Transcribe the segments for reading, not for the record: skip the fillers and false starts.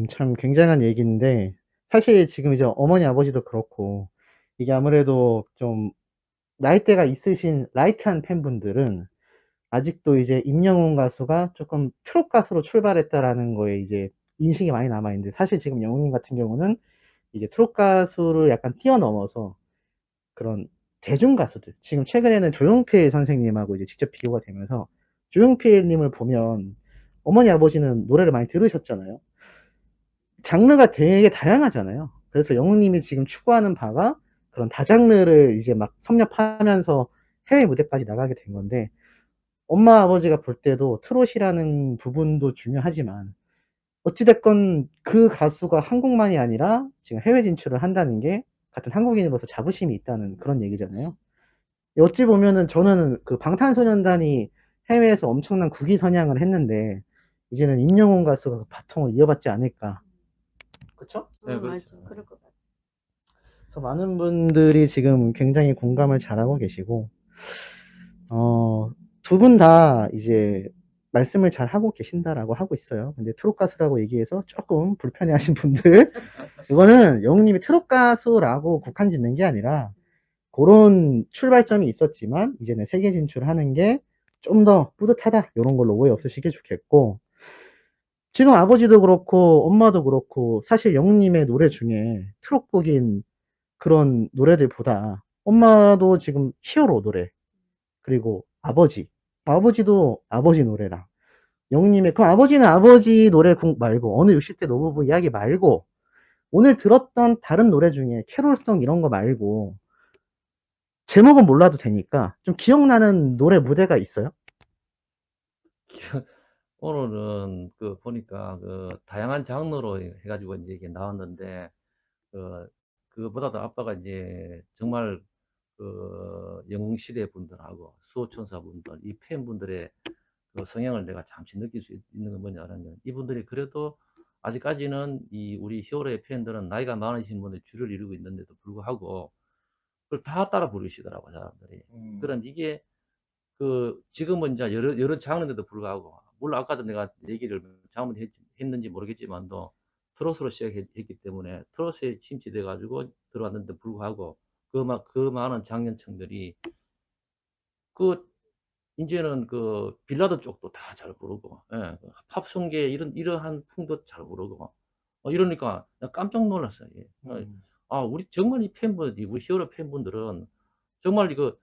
참 굉장한 얘기인데 사실 지금 이제 어머니 아버지도 그렇고 이게 아무래도 좀 나이대가 있으신 라이트한 팬분들은 아직도 이제 임영웅 가수가 쪼끔 '트롯 가수로 출발했다.'라는 거에 이제 인식이 많이 남아 있는데, 사실 지금 영웅님 같은 경우는 이제 트롯 가수를 약간 뛰어넘어서 그런 대중 가수들, 지금 최근에는 조용필 선생님하고 이제 직접 비교가 되면서, 조용필 님을 보면 어머니 아버지는 노래를 많이 들으셨잖아요. 장르가 되게 다양하잖아요. 그래서 영웅님이 지금 추구하는 바가 그런 다장르를 이제 막 섭렵하면서 해외 무대까지 나가게 된 건데, 엄마 아버지가 볼 때도 트롯이라는 부분도 중요하지만 어찌 됐건 그 가수가 한국만이 아니라 지금 해외 진출을 한다는 게 같은 한국인으로서 자부심이 있다는 그런 얘기잖아요. 어찌 보면은 저는 그 방탄소년단이 해외에서 엄청난 국위 선양을 했는데 이제는 임영웅 가수가 그 바통을 이어받지 않을까. 그쵸? 네, 그렇죠. 맞아. 그럴 것 같아. 그래서 많은 분들이 지금 굉장히 공감을 잘하고 계시고, 두 분 다 이제 말씀을 잘 하고 계신다라고 하고 있어요. 근데 트롯 가수라고 얘기해서 조금 불편해 하신 분들, 이거는 영웅님이 트롯 가수라고 국한 짓는 게 아니라 그런 출발점이 있었지만 이제는 세계 진출하는 게 좀 더 뿌듯하다, 이런 걸로 오해 없으시길 좋겠고, 지금 아버지도 그렇고 엄마도 그렇고 사실 영웅님의 노래 중에 트롯곡인 그런 노래들보다 엄마도 지금 히어로 노래, 그리고 아버지도 아버지 노래랑 영웅님의, 그럼 아버지는 아버지 노래 곡 말고 어느 60대 노부부 이야기 말고 오늘 들었던 다른 노래 중에 캐롤송 이런 거 말고 제목은 몰라도 되니까 좀 기억나는 노래 무대가 있어요? 오늘은 그 보니까 그 다양한 장르로 해가지고 이제 이게 나왔는데, 그 그보다도 아빠가 이제 정말 그 영웅시대 분들하고 수호천사 분들, 이 팬분들의 그 성향을 내가 잠시 느낄 수 있는 건 뭐냐면, 이분들이 그래도 아직까지는 이 우리 히어로의 팬들은 나이가 많으신 분들이 주를 이루고 있는데도 불구하고 그걸 다 따라 부르시더라고, 사람들이. 그런 이게 그 지금은 이제 여러 장르인데도 불구하고, 물론 아까도 내가 얘기를 잘못했는지 모르겠지만도 트롯으로 시작했기 때문에 트롯에 침투돼 가지고 들어왔는데 불구하고 그 많은 장년층들이 그 인제는 그 빌라드 쪽도 다 잘 부르고, 예, 그 팝송계 이러한 풍도 잘 부르고, 이러니까 나 깜짝 놀랐어요. 예. 우리 정말 이 팬분들이, 우리 히어로 팬분들은 정말 이거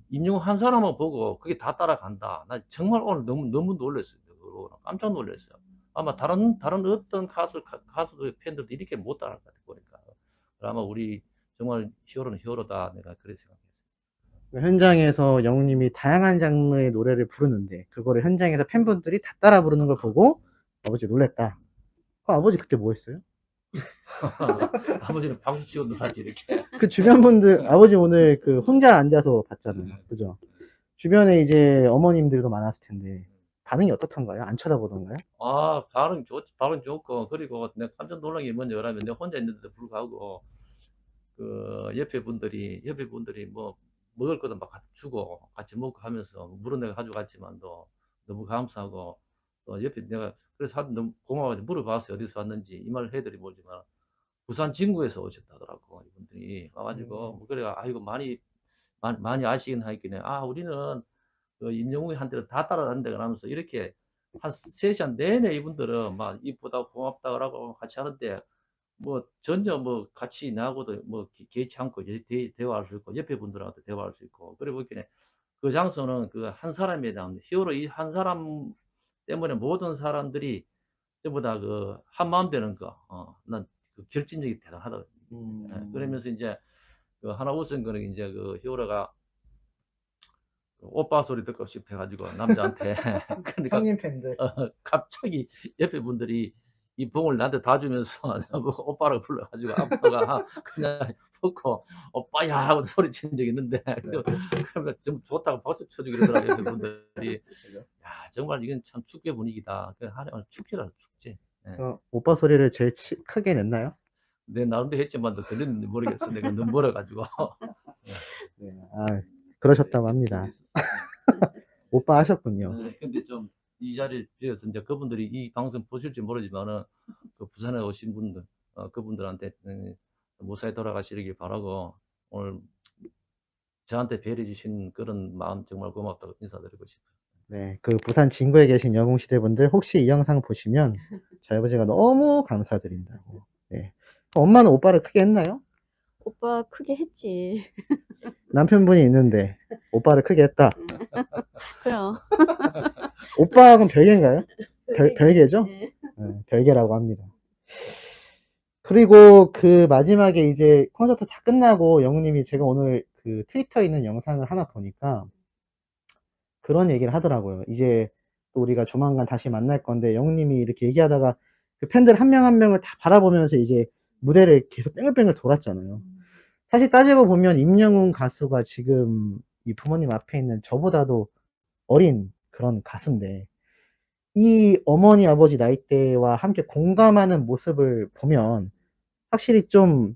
임영웅 한 사람만 보고 그게 다 따라간다. 나 정말 오늘 너무 놀랐어요. 그거 깜짝 놀랐어요. 아마 다른 어떤 가수들 팬들도 이렇게 못 따라할 것 같아 보니까. 아마 우리 정말 히어로는 히어로다. 내가 그렇게 생각했어요. 현장에서 영웅님이 다양한 장르의 노래를 부르는데 그거를 현장에서 팬분들이 다 따라 부르는 걸 보고 아버지 놀랬다. 아버지 그때 뭐 했어요? 아버지는 박수 치고 놀았지 이렇게. 그 주변 분들, 아버지 오늘 그 혼자 앉아서 봤잖아요. 그죠? 주변에 이제 어머님들도 많았을 텐데 반응이 어떻던가요? 안 쳐다보던가요? 발음 좋고, 그리고 내가 깜짝 놀란 게 뭔지 알아면, 내가 혼자 있는데도 불구하고 그 옆에 분들이 뭐 먹을 것도 막 같이 주고 같이 먹고 하면서, 물은 내가 가져갔지만도 너무 감사하고, 또 옆에 내가 그래서 너무 고마워서 물어봤어요. 어디서 왔는지. 이 말을 해드리 모르지만 부산 진구에서 오셨다더라고, 이분들이 와가지고. 뭐 그래, 아이고 많이 아시긴 하겠네. 우리는 그 임영웅이 한테는 다 따라다닌다 그러면서 이렇게 한 3시간 내내 이분들은 막 이쁘다 고맙다 그러고 같이 하는데, 뭐 전혀 뭐 같이 나하고도 뭐 개의치 않고 대화할 수 있고, 옆에 분들하고도 대화할 수 있고, 그리고 이렇게 그 장소는 그 한 사람에 대한 히어로, 이 한 사람 때문에 모든 사람들이 전부 다 그 한마음 되는 거, 난 그 결정력이 대단하다. 예, 그러면서 이제 그 하나 웃은 거는, 이제 그 히어로가 오빠 소리 듣고 싶어 가지고 남자한테 그러니까 형님 팬들. 갑자기 옆에 분들이 이 봉을 나한테 다 주면서 나보고 오빠라고 불러 가지고, 아빠가 그냥 벗고 "오빠야." 하고 소리친 적이 있는데, 그러면 좀 좋다고 박수 쳐 주고 그러더라고요, 옆에 분들이. 야, 정말 이건 참 축제 분위기다. 그 하나의 축제라서 축제. 예. 오빠 소리를 제일 크게 냈나요? 내 나름대로 했지만도 들렸는지 모르겠어. 내가 너무 멀어 가지고. 네. 그러셨다고 합니다. 오빠 하셨군요. 근데 좀 이 자리를 빌어서 인제 그분들이 이 방송 보실지 모르지만은 그 부산에 오신 분들 그분들한테 무사히 돌아가시길 바라고 오늘 저한테 배려해 주신 그런 마음 정말 고맙다고 인사드리고 싶어요. 네. 그 부산 진구에 계신 여공시대 분들 혹시 이 영상 보시면 저희 아버지가 너무 감사드린다고. 네. 엄마는 오빠를 크게 했나요? 오빠 크게 했지. 남편분이 있는데 오빠를 크게 했다. 그럼. 오빠하고는 별개인가요? 별개죠? 네. 별개라고 합니다. 그리고 그 마지막에 이제 콘서트 다 끝나고 영우님이 제가 오늘 그 트위터에 있는 영상을 하나 보니까 그런 얘기를 하더라고요. 이제 또 우리가 조만간 다시 만날 건데 영우님이 이렇게 얘기하다가 그 팬들 한 명 한 명을 다 바라보면서 이제 무대를 계속 뱅글뱅글 돌았잖아요. 사실 따지고 보면 임영웅 가수가 지금 이 부모님 앞에 있는 저보다도 어린 그런 가수인데 이 어머니 아버지 나이대와 함께 공감하는 모습을 보면 확실히 좀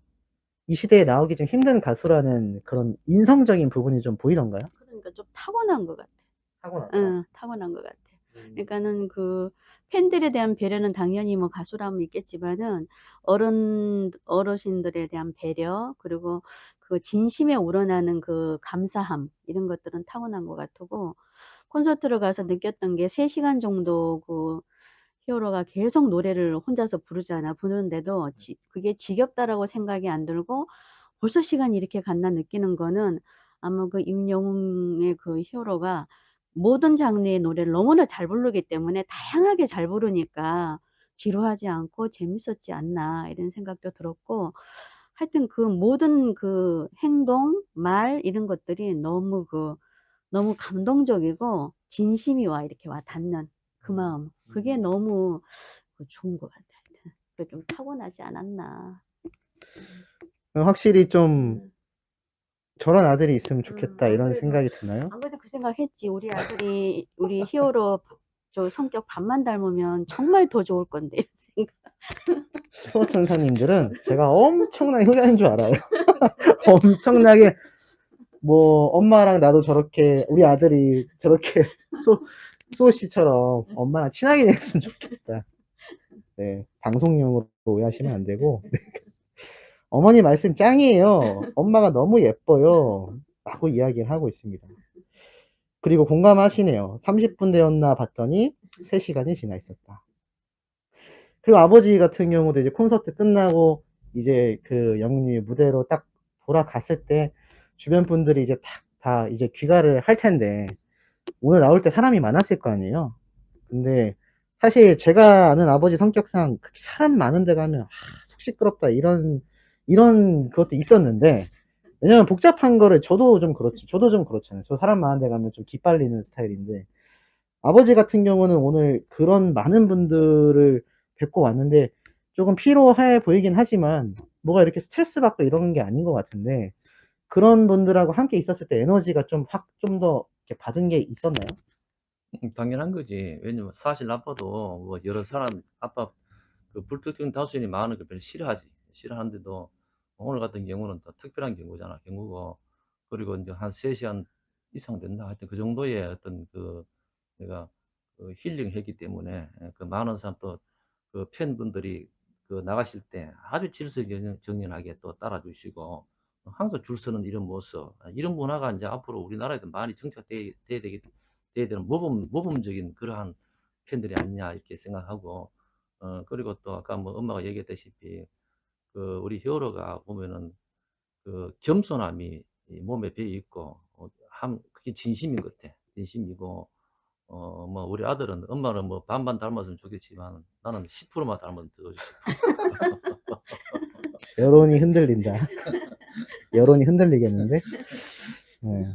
이 시대에 나오기 좀 힘든 가수라는 그런 인성적인 부분이 좀 보이던가요? 그러니까 좀 타고난 것 같아. 타고났다. 응, 타고난 것 같아. 그러니까는 그 팬들에 대한 배려는 당연히 뭐 가수라면 있겠지만은 어르신들에 대한 배려, 그리고 그 진심에 우러나는 그 감사함, 이런 것들은 타고난 것 같고, 콘서트를 가서 느꼈던 게 3시간 정도 그 히어로가 계속 노래를 혼자서 부르는데도 그게 지겹다라고 생각이 안 들고 벌써 시간이 이렇게 갔나 느끼는 거는 아마 그 임영웅의 그 히어로가 모든 장르의 노래를 너무나 잘 부르기 때문에 다양하게 잘 부르니까 지루하지 않고 재밌었지 않나, 이런 생각도 들었고, 하여튼 그 모든 그 행동, 말, 이런 것들이 너무 감동적이고 진심이 이렇게 와 닿는 그 마음. 그게 너무 좋은 것 같아. 하여튼. 그게 좀 타고나지 않았나. 확실히 좀 음. '저런 아들이 있으면 좋겠다.' 이런 아무래도 생각이 드나요? 그 생각했지. 우리 아들이 우리 히어로 저 성격 반만 닮으면 정말 더 좋을 건데, 이런 생각. 수호천사님들은 제가 엄청나게 효자인 줄 알아요. 엄청나게 뭐 엄마랑 나도 저렇게 우리 아들이 저렇게 수호 씨처럼 엄마랑 친하게 지냈으면 좋겠다. 네. 방송용으로 오해하시면 안 되고 어머니 말씀 짱이에요. 엄마가 너무 예뻐요. 라고 이야기를 하고 있습니다. 그리고 공감하시네요. 30분 되었나 봤더니 3시간이 지나 있었다. 그리고 아버지 같은 경우도 이제 콘서트 끝나고 이제 그 영웅님이 무대로 딱 돌아갔을 때 주변 분들이 이제 다 이제 귀가를 할 텐데 오늘 나올 때 사람이 많았을 거 아니에요. 근데 사실 제가 아는 아버지 성격상 그렇게 사람 많은 데 가면 '아 속 시끄럽다.' 이런 그것도 있었는데 왜냐면 복잡한 거를 저도 좀 그렇잖아요. 저 사람 많은 데 가면 좀 기빨리는 스타일인데 아버지 같은 경우는 오늘 그런 많은 분들을 뵙고 왔는데 쪼금 피로해 보이긴 하지만 뭐가 이렇게 스트레스 받고 이러는 게 아닌 것 같은데 그런 분들하고 함께 있었을 때 에너지가 좀 좀 더 이렇게 받은 게 있었나요? 당연한 거지. 왜냐면 사실 아빠도 뭐 여러 사람 아빠 그 불특정 다수인이 많은 걸 별로 싫어하지. 싫어하는데도 오늘 같은 경우는 또 특별한 경우잖아, 경우고. 그리고 인제 한 3 시간 이상 됐나? 하여튼 그 정도의 어떤 그 내가 그 힐링했기 때문에 그 많은 사람 또 그 팬분들이 그 나가실 때 아주 질서정연하게 또 따라 주시고 항상 줄 서는 이런 모습, 이런 문화가 인제 앞으로 우리나라에도 많이 정착돼야 돼야 되는 모범적인 그러한 팬들이 아니냐 이렇게 생각하고 그리고 또 아까 뭐 엄마가 얘기했다시피 그 우리 히어로가 보면은 그 겸손함이 이 몸에 배어 있고 그게 진심인 것 같아. 진심이고 뭐 우리 아들은 엄마는 뭐 반반 닮았으면 좋겠지만 나는 10%만 닮으면 더 좋지. 여론이 흔들린다. 여론이 흔들리겠는데? 네.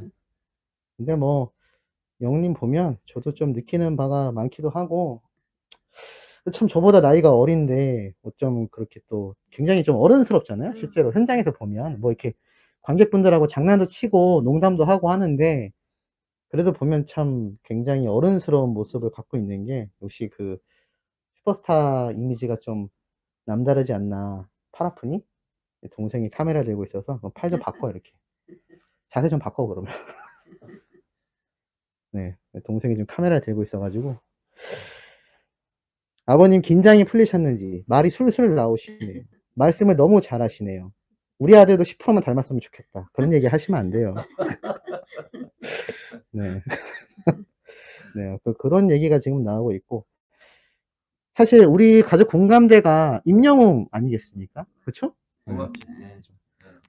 근데 뭐 영웅님 보면 저도 좀 느끼는 바가 많기도 하고 참 저보다 나이가 어린데 어쩜 그렇게 또 굉장히 좀 어른스럽잖아요. 실제로 현장에서 보면 뭐 이렇게 관객분들하고 장난도 치고 농담도 하고 하는데 그래도 보면 참 굉장히 어른스러운 모습을 갖고 있는 게 역시 그 슈퍼스타 이미지가 좀 남다르지 않나. 팔 아프니? 동생이 카메라 들고 있어서 팔 좀 바꿔 이렇게. 자세 좀 바꿔 그러면. 네. 동생이 지금 카메라를 들고 있어 가지고 아버님 긴장이 풀리셨는지 말이 술술 나오시네요. 말씀을 너무 잘하시네요. "우리 아들도 10%만 닮았으면 좋겠다." 그런 얘기 하시면 안 돼요. 네. 네. 그런 얘기가 지금 나오고 있고, 사실 우리 가족 공감대가 임영웅 아니겠습니까? 그쵸? 네. 고맙지. 네.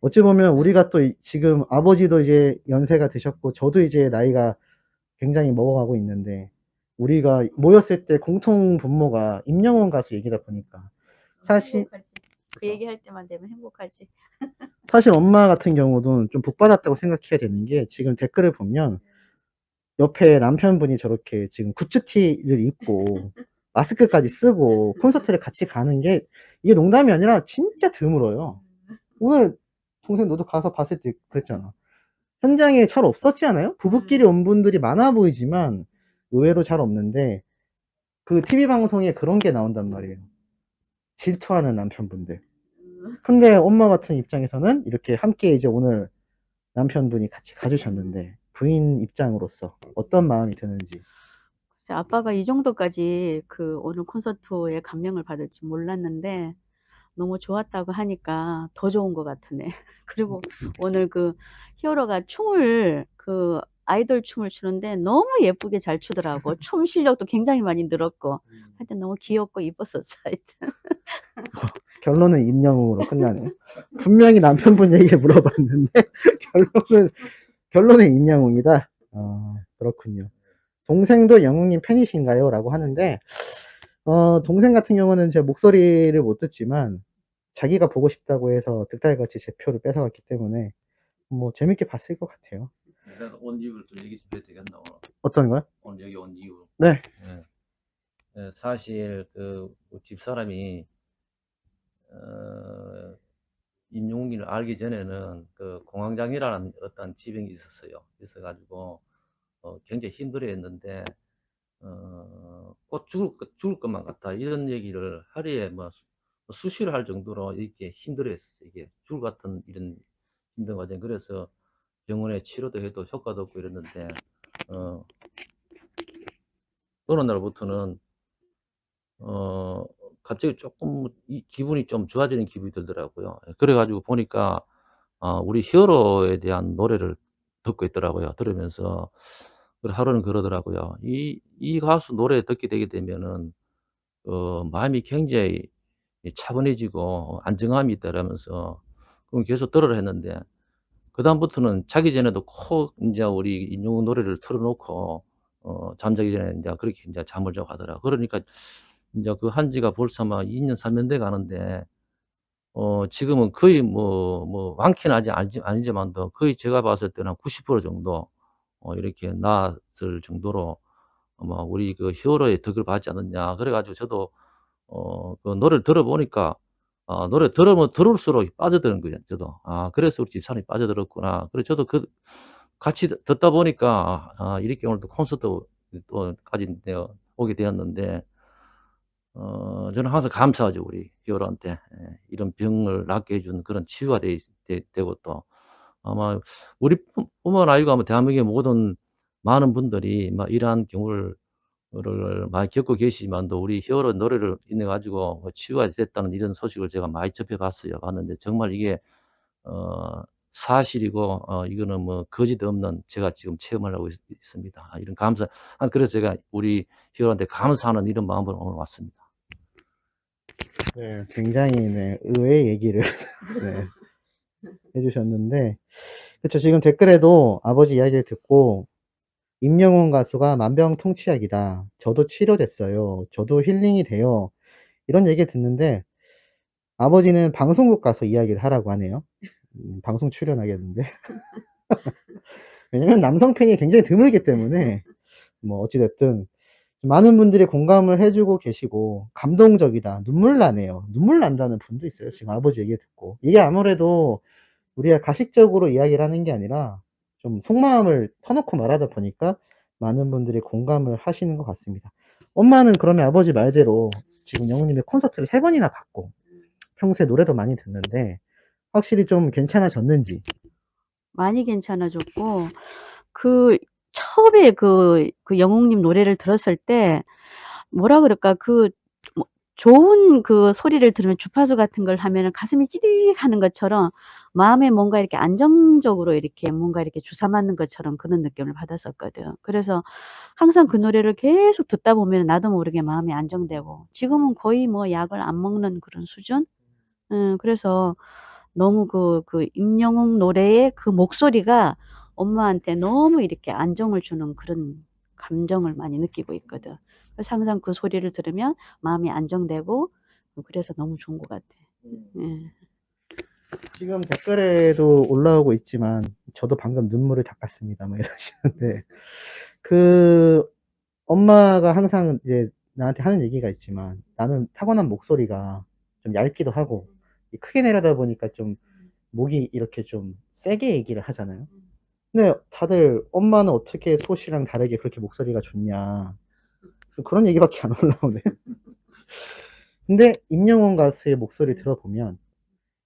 어찌 보면 우리가 또 지금 아버지도 이제 연세가 드셨고 저도 이제 나이가 굉장히 먹어가고 있는데, 우리가 모였을 때 공통 분모가 임영웅 가수 얘기다 보니까 사실 행복하지. 그 얘기할 때만 되면 행복하지. 사실 엄마 같은 경우도 좀 복 받았다고 생각해야 되는 게, 지금 댓글을 보면 옆에 남편분이 저렇게 지금 굿즈티를 입고 마스크까지 쓰고 콘서트를 같이 가는 게, 이게 농담이 아니라 진짜 드물어요. 오늘 동생 너도 가서 봤을 때 그랬잖아. 현장에 잘 없었지 않아요? 부부끼리 온 분들이 많아 보이지만 의외로 잘 없는데, 그 TV 방송에 그런 게 나온단 말이에요. 질투하는 남편분들. 근데 엄마 같은 입장에서는 이렇게 함께 이제 오늘 남편분이 같이 가주셨는데, 부인 입장으로서 어떤 마음이 드는지. 글쎄 아빠가 이 정도까지 그 오늘 콘서트에 감명을 받을지 몰랐는데 너무 좋았다고 하니까 더 좋은 것 같으네. 그리고 오늘 그 히어로가 춤을 그 아이돌 춤을 추는데 너무 예쁘게 잘 추더라고. 춤 실력도 굉장히 많이 늘었고 하여튼 너무 귀엽고 이뻤었어 하여튼. 결론은 임영웅으로 끝나네요. 분명히 남편분 얘기를 물어봤는데 결론은 임영웅이다. 그렇군요. 동생도 영웅님 팬이신가요? 라고 하는데, 동생 같은 경우는 제 목소리를 못 듣지만 자기가 보고 싶다고 해서 득달같이 제 표를 뺏어갔기 때문에 뭐 재밌게 봤을 것 같아요. 일단 온 이유를 좀 얘기 좀 해도 되겠나 오늘? 어떤 거요? 오늘 여기 온 이유. 네. 예. 예, 사실 그 집사람이 임용민을 알기 전에는 그 공황장애라는 어떤 질병이 있었어요. 있어가지고 굉장히 힘들어했는데 곧 죽을 것만 같다 이런 얘기를 하루에 뭐 수시로 할 정도로 이렇게 힘들어했어요. 이게 죽을 것 같은 이런 힘든 과정. 그래서 병원에 치료도 해도 효과도 없고 이랬는데 어느 날부터는 갑자기 조금 이 기분이 좀 좋아지는 기분이 들더라고요. 그래가지고 보니까 우리 히어로에 대한 노래를 듣고 있더라고요. 들으면서 하루는 그러더라고요. 이 가수 노래 듣게 되게 되면은 마음이 굉장히 차분해지고 안정감이 있다라면서 그럼 계속 들으라 했는데, 그다음부터는 자기 전에도 꼭 인제 우리 임영웅 노래를 틀어 놓고 잠자기 전에 인제 그렇게 인제 잠을 자고 가더라고요. 그러니까 인제 그 한 지가 벌써 막 2 년 3년 돼 가는데 지금은 거의 많게는 아니지만도 거의 제가 봤을 때는 한 90% 정도 이렇게 나았을 정도로 아마 우리 그 히어로의 덕을 받지 않았냐. 그래 가지고 저도 그 노래를 들어 보니까 노래 들으면 들을수록 빠져드는 거예요 저도. '아 그래서 우리 집사람이 빠져들었구나.' 그래서 저도 같이 듣다 보니까 이렇게 오늘 또 콘서트 또 까지 오게 되었는데, 저는 항상 감사하죠 우리 히어로한테. 예. 이런 병을 낫게 해준 그런 치유가 되고 또 아마 우리 뿐만 아니고 아마 대한민국의 모든 많은 분들이 막 이러한 경우를 많이 겪고 계시지만도 우리 히어로 노래를 인해 가지고 치유가 됐다는 이런 소식을 제가 많이 접해 봤는데 정말 이게 사실이고 이거는 뭐 거짓 없는 제가 지금 체험을 하고 있습니다. 이런 그래서 제가 우리 히어로한테 감사하는 이런 마음으로 오늘 왔습니다. 네. 굉장히 네, 의외의 얘기를 네, 해 주셨는데, 그쵸. 지금 댓글에도 아버지 이야기를 듣고 "임영웅 가수가 만병통치약이다. 저도 치료됐어요. 저도 힐링이 돼요." 이런 얘기를 듣는데, 아버지는 방송국 가서 이야기를 하라고 하네요. 방송 출연하겠는데. 왜냐면 남성 팬이 굉장히 드물기 때문에 뭐 어찌 됐든 많은 분들이 공감을 해 주고 계시고 "감동적이다. 눈물 나네요." 눈물 난다는 분도 있어요, 지금 아버지 얘기 듣고. 이게 아무래도 우리가 가식적으로 이야기를 하는 게 아니라 좀 속마음을 터놓고 말하다 보니까 많은 분들이 공감을 하시는 것 같습니다. 엄마는 그러면 아버지 말대로 지금 영웅님의 콘서트를 3 번이나 갔고 평소에 노래도 많이 듣는데 확실히 좀 괜찮아졌는지. 많이 괜찮아졌고 그 처음에 그 영웅님 노래를 들었을 때 뭐라 그럴까? 뭐 좋은 그 소리를 들으면 주파수 같은 걸 하면은 가슴이 찌릿하는 것처럼 마음에 뭔가 이렇게 안정적으로 이렇게 뭔가 이렇게 주사 맞는 것처럼 그런 느낌을 받았었거든. 그래서 항상 그 노래를 계속 듣다 보면은 나도 모르게 마음이 안정되고 지금은 거의 뭐 약을 안 먹는 그런 수준? 그래서 너무 임영웅 노래의 그 목소리가 엄마한테 너무 이렇게 안정을 주는 그런 감정을 많이 느끼고 있거든. 그래서 항상 그 소리를 들으면 마음이 안정되고 그래서 너무 좋은 것 같아. 예. 지금 댓글에도 올라오고 있지만 저도 방금 눈물을 닦았습니다. 뭐 이러시는데 그 엄마가 항상 이제 나한테 하는 얘기가 있지만 나는 타고난 목소리가 좀 얇기도 하고 크게 내려다 보니까 좀 목이 이렇게 좀 세게 얘기를 하잖아요. 근데 다들 "엄마는 어떻게 소씨랑 다르게 그렇게 목소리가 좋냐." 그런 얘기밖에 안 올라오네. 근데 임영웅 가수의 목소리 들어보면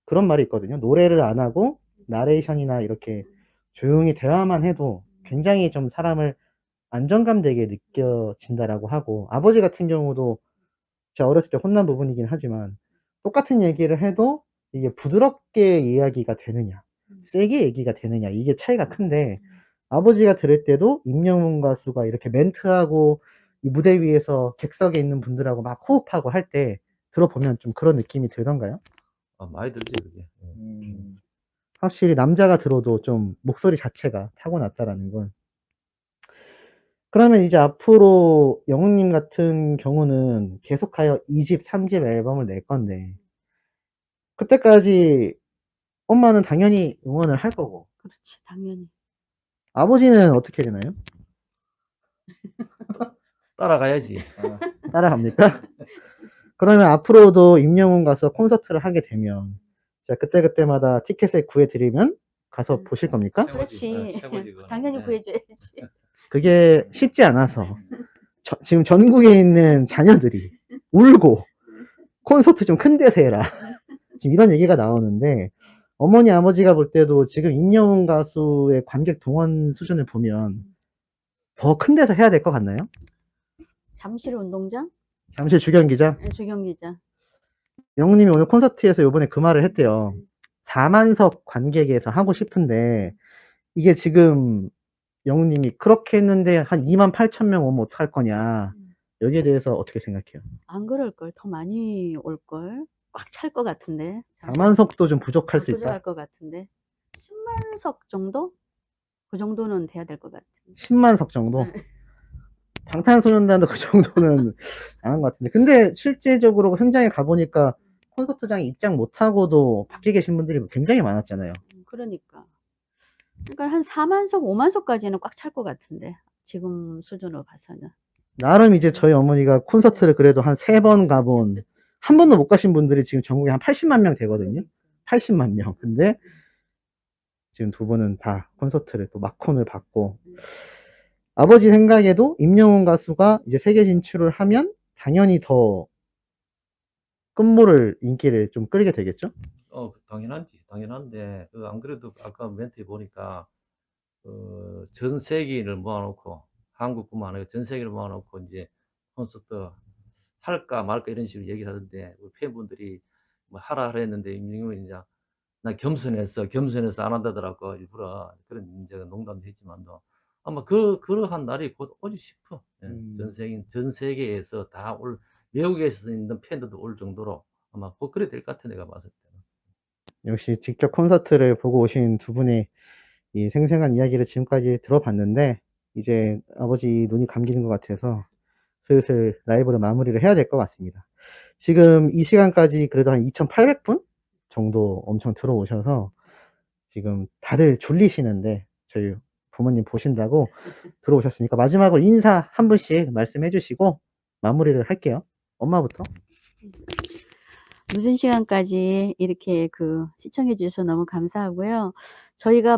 그런 말이 있거든요. 노래를 안 하고 나레이션이나 이렇게 조용히 대화만 해도 굉장히 좀 사람을 안정감 되게 느껴진다라고 하고, 아버지 같은 경우도 제가 어렸을 때 혼난 부분이긴 하지만 똑같은 얘기를 해도 이게 부드럽게 이야기가 되느냐 세게 얘기가 되느냐 이게 차이가 큰데, 아버지가 들을 때도 임영웅 가수가 이렇게 멘트하고 이 무대 위에서 객석에 있는 분들하고 막 호흡하고 할 때 들어보면 좀 그런 느낌이 들던가요? 많이 들지 그게. 확실히 남자가 들어도 좀 목소리 자체가 타고났다라는 건. 그러면 이제 앞으로 영웅님 같은 경우는 계속하여 2 집, 3집 앨범을 낼 건데 그때까지 엄마는 당연히 응원을 할 거고 그렇지, 당연히. 아버지는 어떻게 되나요? 따라가야지. 따라갑니까? 그러면 앞으로도 임영웅 가서 콘서트를 하게 되면 자 그때그때마다 티켓을 구해 드리면 가서 보실 겁니까? 최고지. 그렇지. 최고지 그거는. 당연히 예. 구해 줘야지. 그게 쉽지 않아서 지금 전국에 있는 자녀들이 울고 "콘서트 좀 큰 데서 해라." 지금 이런 얘기가 나오는데 어머니 아버지가 볼 때도 지금 임영웅 가수의 관객 동원 수준을 보면 더 큰 데서 해야 될 것 같나요? 잠실 운동장? 잠실 주경기장? 예, 주경기장. 영웅님이 오늘 콘서트에서 요번에 그 말을 했대요. 4만석 관객에서 하고 싶은데 이게 지금 영웅님이 "그렇게 했는데 한 28,000명 오면 어떡할 거냐." 여기에 대해서 어떻게 생각해요? 안 그럴걸. 더 많이 올걸. 꽉 찰 것 같은데. 4만석도 좀 부족할 수 있다. 부족할 것 같은데. 10만 석 정도? 그 정도는 돼야 될 것 같아. 10만석 정도? 네. 방탄소년단도 그 정도는 안 한 것 같은데 근데 실질적으로 현장에 가 보니까 콘서트장에 입장 못하고도 밖에 계신 분들이 굉장히 많았잖아요. 그러니까. 그러니까 한 4만 석, 5만 석까지는 꽉 찰 것 같은데. 지금 수준으로 봐서는. 나름 이제 저희 어머니가 콘서트를 그래도 한 3번 가본 한 번도 못 가신 분들이 지금 전국에 한 80만 명 되거든요. 80만 명. 근데 지금 두 분은 다 콘서트를 또 막콘을 받고 아버지 생각에도 임영웅 가수가 이제 세계 진출을 하면 당연히 더 끝모를 인기를 좀 끌게 되겠죠? 당연하지. 당연한데 안 그래도 아까 멘트에 보니까 전 세계인을 모아놓고 한국뿐만 아니라 전 세계를 모아놓고 이제 콘서트 할까 말까 이런 식으로 얘기를 하던데 우리 팬분들이 뭐 하라 했는데 임영웅이 이제 나 겸손해서 안 한다더라고 일부러 그런 이제 농담도 했지만도 아마 그러한 날이 곧 오지 싶어. 예. 전 세계에서 다 외국에서 있는 팬들도 올 정도로 아마 곧 그래 될 것 같아 내가 봤을 때는. 역시 직접 콘서트를 보고 오신 두 분의 이 생생한 이야기를 지금까지 들어봤는데 이제 아버지 눈이 감기는 것 같아서 슬슬 라이브를 마무리를 해야 될 것 같습니다. 지금 이 시간까지 그래도 한 2,800분 정도 엄청 들어오셔서 지금 다들 졸리시는데 저희 부모님 보신다고 들어오셨으니까 마지막으로 인사 한 분씩 말씀해 주시고 마무리를 할게요. 엄마부터. 늦은 시간까지 이렇게 시청해 주셔서 너무 감사하고요. 저희가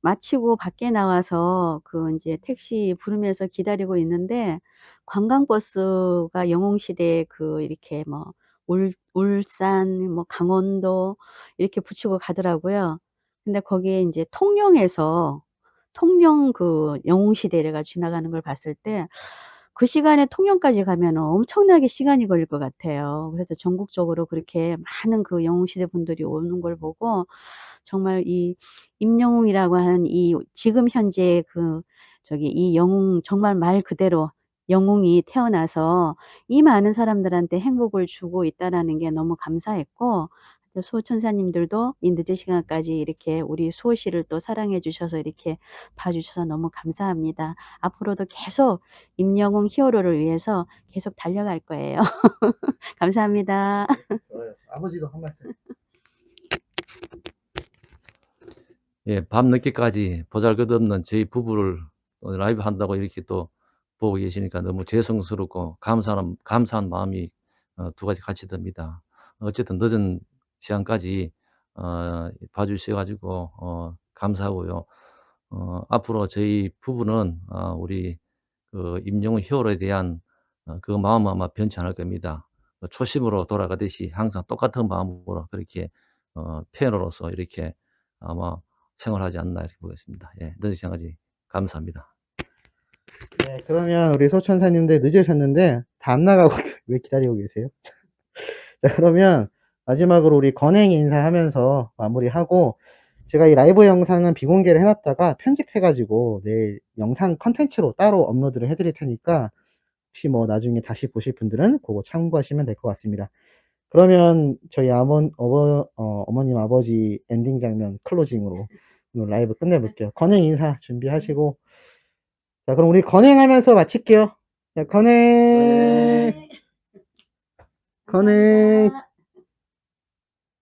마치고 밖에 나와서 이제 택시 부르면서 기다리고 있는데 관광버스가 영웅시대 이렇게 뭐 울산, 뭐 강원도 이렇게 붙이고 가더라고요. 근데 거기에 인제 통영 영웅시대가 지나가는 걸 봤을 때 그 시간에 통영까지 가면은 엄청나게 시간이 걸릴 것 같아요. 그래서 전국적으로 그렇게 많은 그 영웅시대 분들이 오는 걸 보고 정말 이 임영웅이라고 하는 이 지금 현재 그 저기 이 영웅 정말 말 그대로 영웅이 태어나서 이 많은 사람들한테 행복을 주고 있다라는 게 너무 감사했고, 또 수호 천사님들도 이 늦은 시간까지 이렇게 우리 수호 씨를 또 사랑해 주셔서 이렇게 봐 주셔서 너무 감사합니다. 앞으로도 계속 임영웅 히어로를 위해서 계속 달려갈 거예요. 감사합니다. 좋아요. 아버지도 한 말씀. 예, 밤늦게까지 보잘것없는 저희 부부를 라이브 한다고 이렇게 또 보고 계시니까 너무 죄송스럽고 감사한 마음이 두 가지 같이 듭니다. 어쨌든 늦은 시간까지 봐주셔 가지고 감사하고요. 앞으로 저희 부부는 우리 그 임영웅 히어로에 대한 그 마음은 아마 변치 않을 겁니다. 초심으로 돌아가듯이 항상 똑같은 마음으로 그렇게 팬으로서 이렇게 아마 생활하지 않나 이렇게 보겠습니다. 예, 늦은 시간까지 감사합니다. 네, 그러면 우리 소천사님들 늦으셨는데 다 안 나가고 왜 기다리고 계세요? 자, 그러면 마지막으로 우리 건행 인사하면서 마무리하고, 제가 이 라이브 영상은 비공개를 해놨다가 편집해가지고 내일 영상 컨텐츠로 따로 업로드를 해드릴 테니까 혹시 뭐 나중에 다시 보실 분들은 그거 참고하시면 될 것 같습니다. 그러면 저희 어머님 아버지 엔딩 장면 클로징으로 오늘 라이브 끝내볼게요. 건행 인사 준비하시고, 자, 그럼 우리 건행하면서 마칠게요. 자, 건행. 네. 건행. 감사합니다.